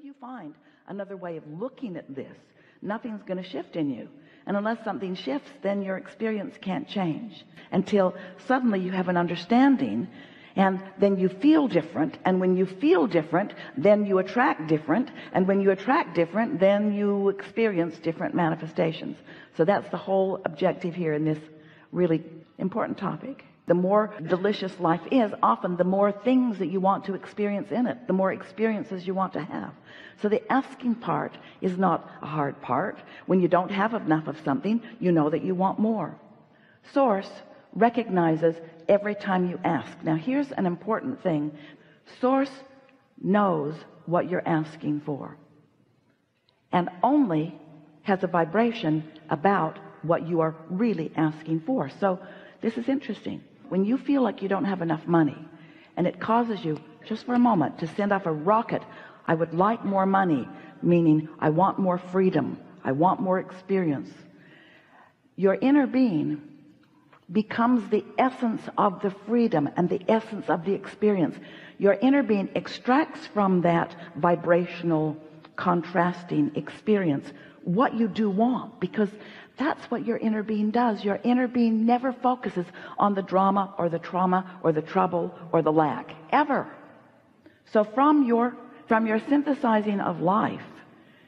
you find another way of looking at this, nothing's going to shift in you. And unless something shifts, then your experience can't change until suddenly you have an understanding, and then you feel different. And when you feel different, then you attract different. And when you attract different, then you experience different manifestations. So that's the whole objective here in this really important topic. The more delicious life is, often the more things that you want to experience in it, the more experiences you want to have. So the asking part is not a hard part. When you don't have enough of something, you know that you want more. Source recognizes every time you ask. Now here's an important thing. Source knows what you're asking for, and only has a vibration about what you are really asking for. So this is interesting. When you feel like you don't have enough money, and it causes you just for a moment to send off a rocket, I would like more money, meaning I want more freedom, I want more experience. Your inner being becomes the essence of the freedom and the essence of the experience. Your inner being extracts from that vibrational contrasting experience what you do want, because that's what your inner being does. Your inner being never focuses on the drama or the trauma or the trouble or the lack, ever. So from your synthesizing of life,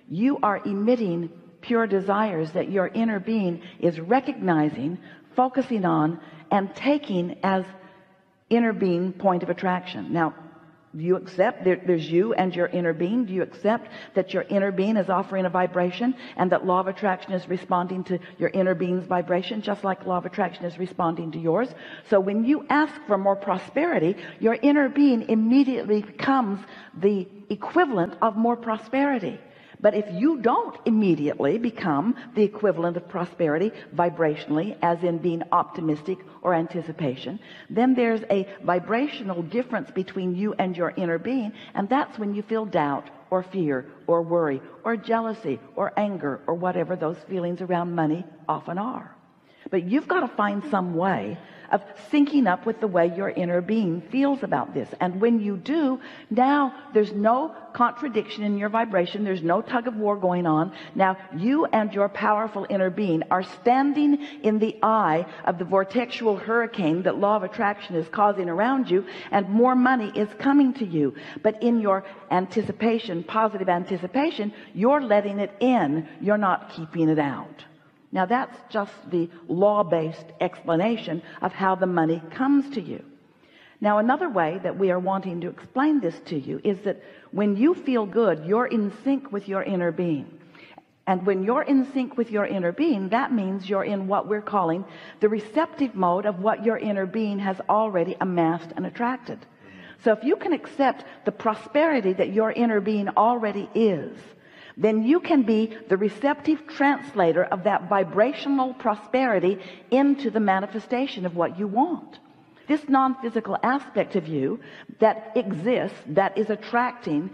you are emitting pure desires that your inner being is recognizing, focusing on, and taking as inner being point of attraction. Now, do you accept there's you and your inner being? Do you accept that your inner being is offering a vibration, and that law of attraction is responding to your inner being's vibration, just like law of attraction is responding to yours? So when you ask for more prosperity, your inner being immediately becomes the equivalent of more prosperity. But if you don't immediately become the equivalent of prosperity vibrationally, as in being optimistic or anticipation, then there's a vibrational difference between you and your inner being, and that's when you feel doubt or fear or worry or jealousy or anger or whatever those feelings around money often are. But you've got to find some way of syncing up with the way your inner being feels about this. And when you do, now there's no contradiction in your vibration. There's no tug of war going on. Now you and your powerful inner being are standing in the eye of the vortexual hurricane that law of attraction is causing around you, and more money is coming to you. But in your anticipation, positive anticipation, you're letting it in. You're not keeping it out. Now that's just the law-based explanation of how the money comes to you. Now another way that we are wanting to explain this to you is that when you feel good, you're in sync with your inner being. And when you're in sync with your inner being, that means you're in what we're calling the receptive mode of what your inner being has already amassed and attracted. So if you can accept the prosperity that your inner being already is, then you can be the receptive translator of that vibrational prosperity into the manifestation of what you want. This non-physical aspect of you that exists, that is attracting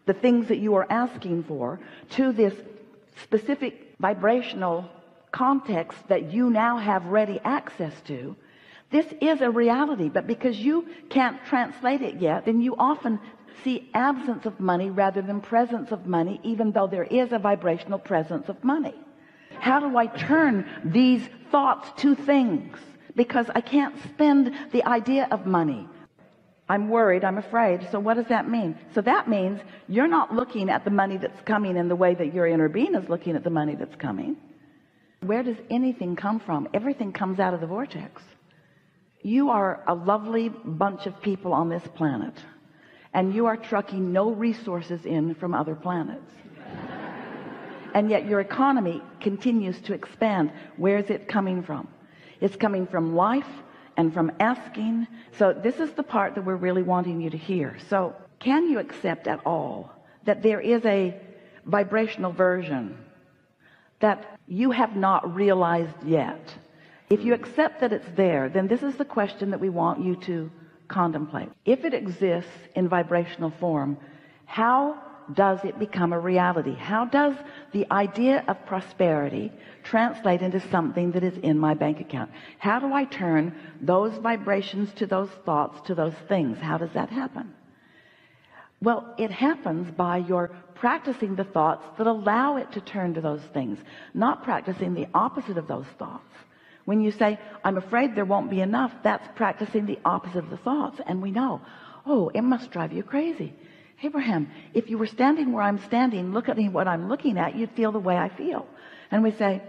the things that you are asking for to this specific vibrational context that you now have ready access to, this is a reality. But because you can't translate it yet, then you often see absence of money rather than presence of money, even though there is a vibrational presence of money. How do I turn these thoughts to things? Because I can't spend the idea of money. I'm worried, I'm afraid. So what does that mean? So that means you're not looking at the money that's coming in the way that your inner being is looking at the money that's coming. Where does anything come from? Everything comes out of the vortex. You are a lovely bunch of people on this planet, and you are trucking no resources in from other planets. And yet your economy continues to expand. Where is it coming from? It's coming from life and from asking. So this is the part that we're really wanting you to hear. So can you accept at all that there is a vibrational version that you have not realized yet? If you accept that it's there, then this is the question that we want you to contemplate. If it exists in vibrational form, how does it become a reality? How does the idea of prosperity translate into something that is in my bank account? How do I turn those vibrations to those thoughts to those things? How does that happen? Well, it happens by your practicing the thoughts that allow it to turn to those things, not practicing the opposite of those thoughts. When you say, I'm afraid there won't be enough, that's practicing the opposite of the thoughts. And we know, oh, it must drive you crazy. Abraham, if you were standing where I'm standing, look at me what I'm looking at, you'd feel the way I feel. And we say,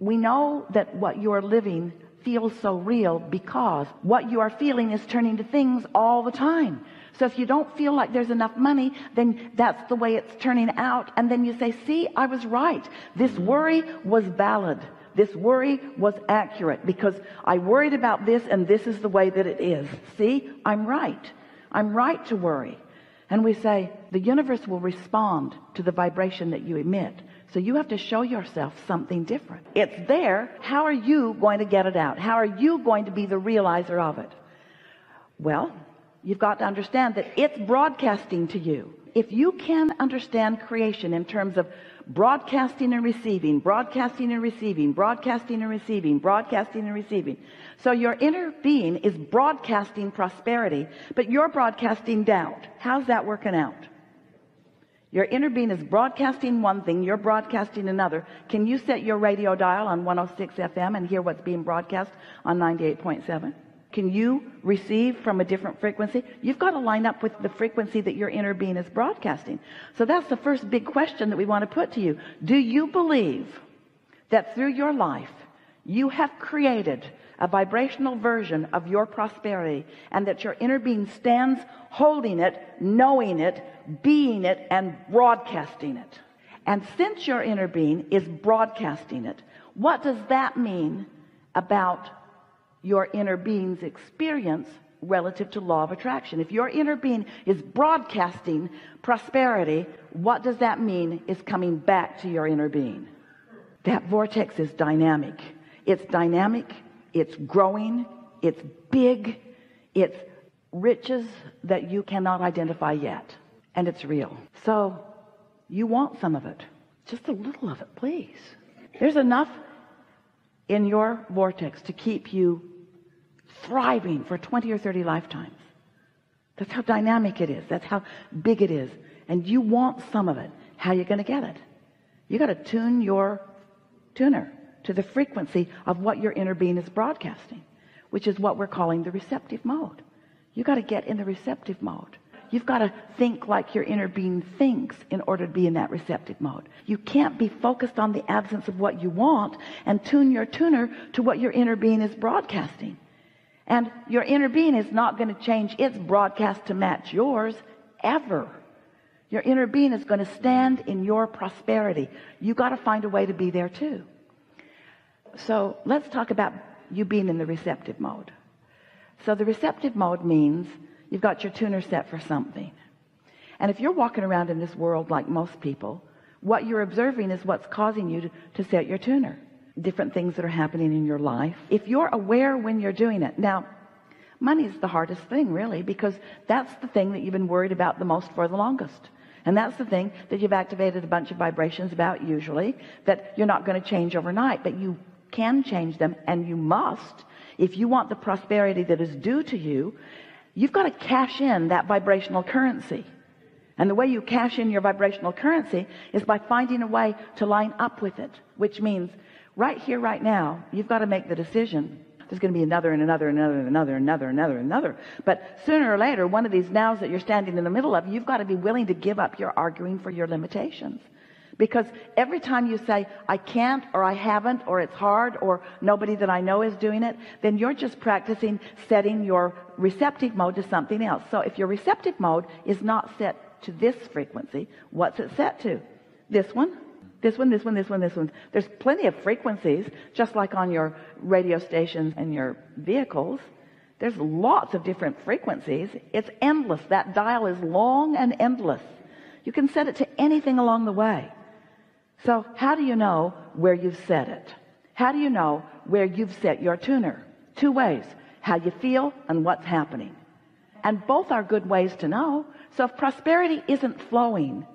we know that what you're living feels so real because what you are feeling is turning to things all the time. So if you don't feel like there's enough money, then that's the way it's turning out. And then you say, see, I was right. This worry was valid. This worry was accurate because I worried about this and this is the way that it is. See, I'm right. I'm right to worry. And we say, the universe will respond to the vibration that you emit. So you have to show yourself something different. It's there. How are you going to get it out? How are you going to be the realizer of it? Well, you've got to understand that it's broadcasting to you. If you can understand creation in terms of broadcasting and receiving, broadcasting and receiving, broadcasting and receiving, broadcasting and receiving. So your inner being is broadcasting prosperity, but you're broadcasting doubt. How's that working out? Your inner being is broadcasting one thing, you're broadcasting another. Can you set your radio dial on 106 FM and hear what's being broadcast on 98.7? Can you receive from a different frequency? You've got to line up with the frequency that your inner being is broadcasting. So that's the first big question that we want to put to you. Do you believe that through your life you have created a vibrational version of your prosperity and that your inner being stands holding it, knowing it, being it, and broadcasting it? And since your inner being is broadcasting it, what does that mean about your inner being's experience relative to law of attraction? If your inner being is broadcasting prosperity, what does that mean is coming back to your inner being? That vortex is dynamic. It's dynamic, it's growing, it's big, it's riches that you cannot identify yet, and it's real. So you want some of it, just a little of it, please. There's enough in your vortex to keep you thriving for 20 or 30 lifetimes. That's how dynamic it is. That's how big it is. And you want some of it. How are you going to get it? You got to tune your tuner to the frequency of what your inner being is broadcasting, which is what we're calling the receptive mode. You got to get in the receptive mode. You've got to think like your inner being thinks in order to be in that receptive mode. You can't be focused on the absence of what you want and tune your tuner to what your inner being is broadcasting. And your inner being is not going to change its broadcast to match yours ever. Your inner being is going to stand in your prosperity. You got to find a way to be there too. So let's talk about you being in the receptive mode. So the receptive mode means you've got your tuner set for something. And if you're walking around in this world like most people, what you're observing is what's causing you to set your tuner. Different things that are happening in your life. If you're aware when you're doing it. Now, money is the hardest thing, really, because that's the thing that you've been worried about the most for the longest. And that's the thing that you've activated a bunch of vibrations about, usually, that you're not going to change overnight, but you can change them, and you must. If you want the prosperity that is due to you, you've got to cash in that vibrational currency. And the way you cash in your vibrational currency is by finding a way to line up with it, which means right here, right now, you've got to make the decision. There's going to be another and another and another and another and another and another and another. But sooner or later, one of these nows that you're standing in the middle of, you've got to be willing to give up your arguing for your limitations. Because every time you say, I can't, or I haven't, or it's hard, or nobody that I know is doing it, then you're just practicing setting your receptive mode to something else. So if your receptive mode is not set to this frequency, what's it set to? This one, this one, this one, this one, this one. There's plenty of frequencies, just like on your radio stations and your vehicles. There's lots of different frequencies. It's endless. That dial is long and endless. You can set it to anything along the way. So how do you know where you've set it? How do you know where you've set your tuner? Two ways: how you feel and what's happening. And both are good ways to know. So if prosperity isn't flowing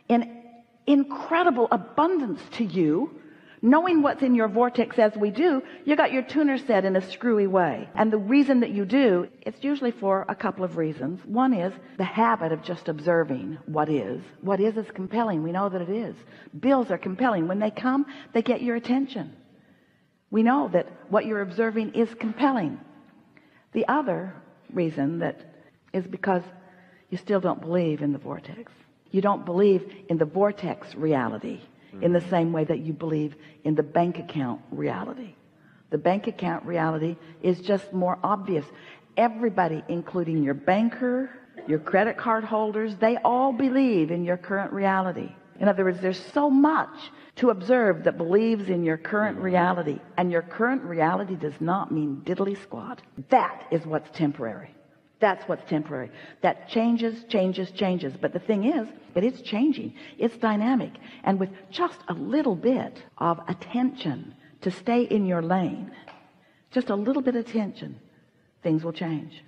in incredible abundance to you, Knowing what's in your vortex as we do, you got your tuner set in a screwy way. And the reason that you do, it's usually for a couple of reasons. One is the habit of just observing what is. What is compelling. We know that it is. Bills are compelling. When they come, they get your attention. We know that what you're observing is compelling. The other reason that is because you still don't believe in the vortex. You don't believe in the vortex reality in the same way that you believe in the bank account reality. The bank account reality is just more obvious. Everybody, including your banker, your credit card holders, they all believe in your current reality. In other words, there's so much to observe that believes in your current reality. And your current reality does not mean diddly squat. That is what's temporary. That's what's temporary. That changes. But the thing is, that it's changing. It's dynamic. And with just a little bit of attention to stay in your lane, just a little bit of attention, things will change.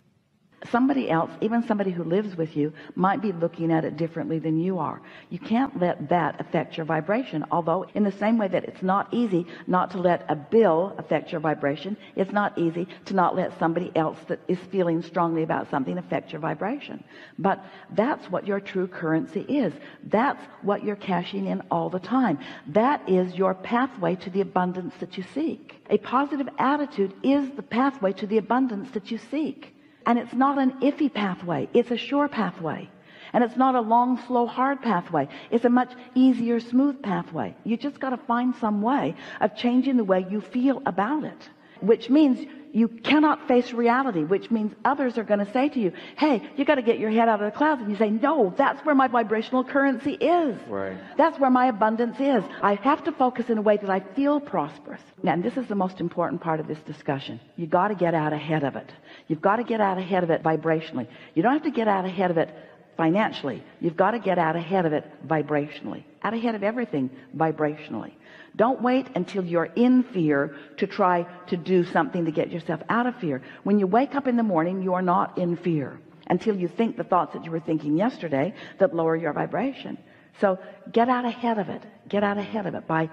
Somebody else, even somebody who lives with you, might be looking at it differently than you are. You can't let that affect your vibration. Although in the same way that it's not easy not to let a bill affect your vibration, it's not easy to not let somebody else that is feeling strongly about something affect your vibration. But that's what your true currency is. That's what you're cashing in all the time. That is your pathway to the abundance that you seek. A positive attitude is the pathway to the abundance that you seek. And it's not an iffy pathway. It's a sure pathway. And it's not a long, slow, hard pathway. It's a much easier, smooth pathway. You just got to find some way of changing the way you feel about it, which means you cannot face reality, which means others are going to say to you, hey, you got to get your head out of the clouds. And you say, no, that's where my vibrational currency is. Right. That's where my abundance is. I have to focus in a way that I feel prosperous. And this is the most important part of this discussion. You got to get out ahead of it. You've got to get out ahead of it vibrationally. You don't have to get out ahead of it financially. You've got to get out ahead of it vibrationally. Out ahead of everything vibrationally. Don't wait until you're in fear to try to do something to get yourself out of fear. When you wake up in the morning, you are not in fear until you think the thoughts that you were thinking yesterday that lower your vibration. So get out ahead of it. Get out ahead of it by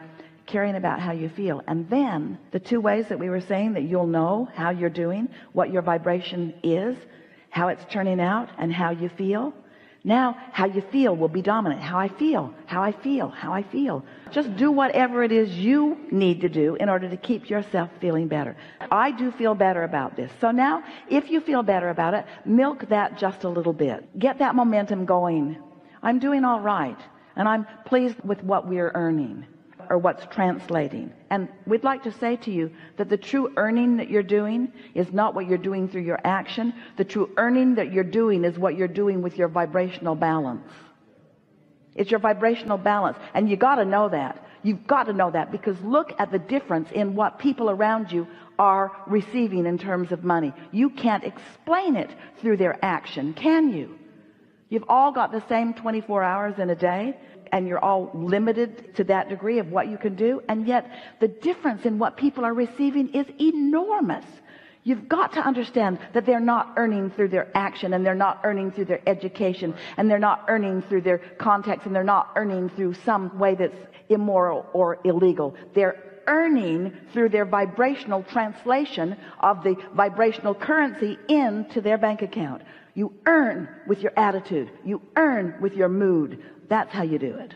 caring about how you feel. And then the two ways that we were saying that you'll know how you're doing, what your vibration is, how it's turning out, and how you feel. Now, how you feel will be dominant. How I feel. Just do whatever it is you need to do in order to keep yourself feeling better. I do feel better about this. So now, if you feel better about it, milk that just a little bit. Get that momentum going. I'm doing all right, and I'm pleased with what we're earning, or what's translating. And we'd like to say to you that the true earning that you're doing is not what you're doing through your action. The true earning that you're doing is what you're doing with your vibrational balance. It's your vibrational balance. And you got to know that. You've got to know that, because look at the difference in what people around you are receiving in terms of money. You can't explain it through their action, can you? You've all got the same 24 hours in a day, and you're all limited to that degree of what you can do, and yet the difference in what people are receiving is enormous. You've got to understand that they're not earning through their action, and they're not earning through their education, and they're not earning through their contacts, and they're not earning through some way that's immoral or illegal. They're earning through their vibrational translation of the vibrational currency into their bank account. You earn with your attitude. You earn with your mood. That's how you do it.